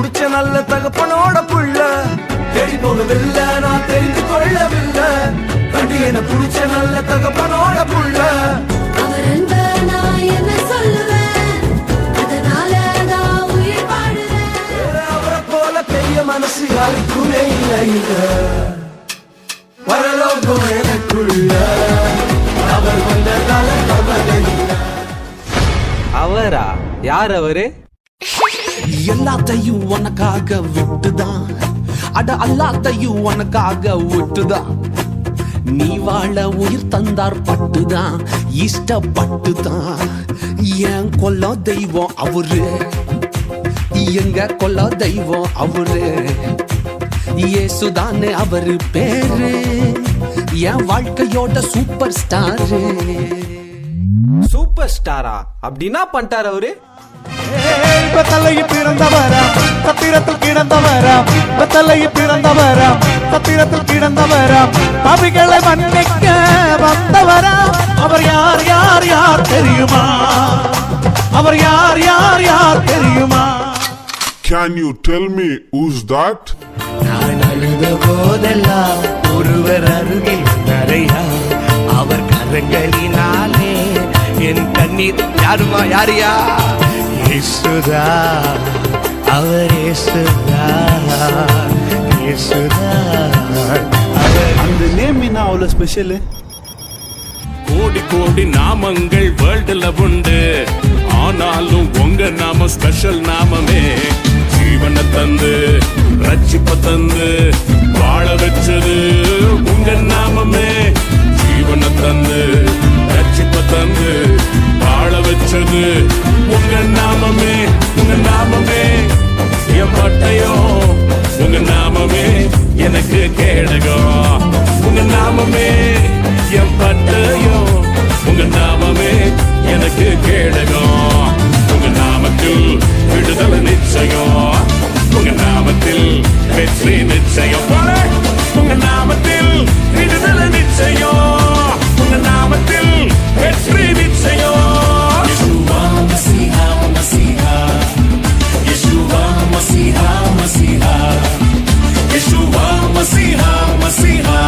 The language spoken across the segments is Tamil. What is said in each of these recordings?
புடிச்ச நல்ல தகப்பனோட புள்ள. தேடி போகவில்லை நான் தெரிந்து கொள்ளவில்லை, கண்டு என புடிச்ச நல்ல தகப்பனோட புள்ள. அவர் அன்ப நான் என்ன சொல்லுவேன், அதனால நான் உயிர் வாழுறேன். அவரை போல பெரிய மனசு யாருக்குமே இல்லை, வரலோகம் எனக்குள்ள. அவர் வந்ததால கவலை இல்லை. அவரா? யார் அவரு? எல்லாத்தையும் உனக்காக விட்டுதான், அட அல்லாத்தையும் உனக்காக விட்டுதான். நீ வாழ உயிர் தந்தார் பட்டுதான், இஷ்டப்பட்டுதான். என் கொல்ல தெய்வம் அவரு, எங்க கொல்ல தெய்வம் அவரு. இயேசுதானே அவரு பேரு, என் வாழ்க்கையோட சூப்பர் ஸ்டாரு. சூப்பர் ஸ்டாரா? அப்படின்னா பண்ணிட்டார் அவரு. தலையில் பிறந்தவராம், சத்திரத்தில் கிடந்தவராம். தலையில் பிறந்தவராம், சத்திரத்தில் கிடந்தவராம். பாவிகளை மன்னிக்க வந்தவராம். அவர் யார் யார் யார் தெரியுமா? அவர் யார் யார் யார் தெரியுமா? Can you tell me who's that? நான் அழுத போதெல்லாம் ஒருவர் அருகில் வந்தாரையா, அவர் கரங்களினாலே என் கண்ணீர். யாருமா? யாரியா? இயேசுதா, அவர் இயேசுதா, இயேசுதா. அந்த நேம் என்ன அவ்வளவு ஸ்பெஷல்? கோடி கோடி நாமங்கள் வேர்ல்டுல உண்டு, ஆனாலும் உங்க நாம ஸ்பெஷல் நாமமே. ஜீவனை தந்து ரட்சிப்ப தந்து வாழ வச்சது உங்க நாமமே. ஜீவனை தந்து ரட்சிப்ப தந்து வாழ வச்சது உங்க நாமமே. உங்க நாமமே என் பட்டயோ, உங்க நாமமே எனக்கு கேடகம். உங்க நாமமே என் பட்டயோ, உங்க நாமமே எனக்கு கேடகம். உங்க நாமத்தில் விடுதலை நிச்சயம், உங்க நாமத்தில் வெற்றி நிச்சயம். உங்க நாமத்தில் விடுதலை நிச்சயம், உங்க நாமத்தில் வெற்றி நிச்சயம். யெஷுவா மஸீஹா மஸீஹா, யெஷுவா மஸீஹா மஸீஹா, யெஷுவா மஸீஹா மஸீஹா,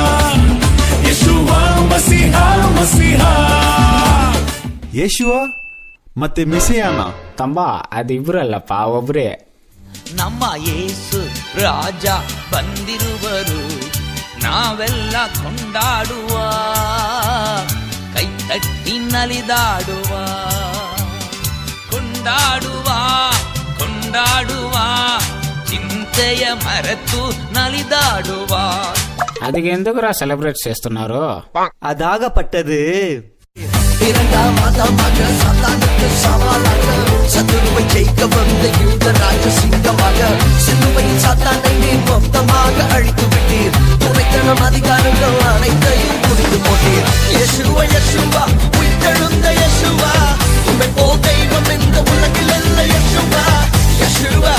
யெஷுவா மஸீஹா மஸீஹா. ಯೇಶುವ ಮತ್ತೆ ಮೆಸ್ಸಿಯಾನ ತಂಬ ಅದಿಬ್ರಲ್ಲಪ್ಪ ಒಬ್ರೇ. ನಮ್ಮ ಯೇಸು ರಾಜ ಬಂದಿರುವರು, ನಾವೆಲ್ಲ ಕೊಂಡಾಡುವ, ಕೈ ತಟ್ಟಿ ನಲಿದಾಡುವ. ಕೊಂಡಾಡುವ ಕೊಂಡಾಡುವ, ಚಿಂತೆಯ ಮರೆತು ನಲಿದಾಡುವ. అది ఎందుకురా సెలబ్రేట్ చేస్తున్నారు? அதாகப்பட்டது இரண்டாம் மாதமாக சாத்தானுக்கு சவாலாக, சத்துருவை ஜெயிக்க வந்த யூதராஜ சிங்கமாக, சிலுவையின் சாத்தானை நீர் மொத்தமாக அழித்து விட்டீர். துணைத்தனம் அதிகாரங்கள் அனைத்தையும் முடித்து போட்டீர். யெஷுவா யெஷுவா, உயிர்த்தெழுந்த யெஷுவா, உம்மை போல் தெய்வம் இந்த உலகில் இல்லை. Yeshua Yeshua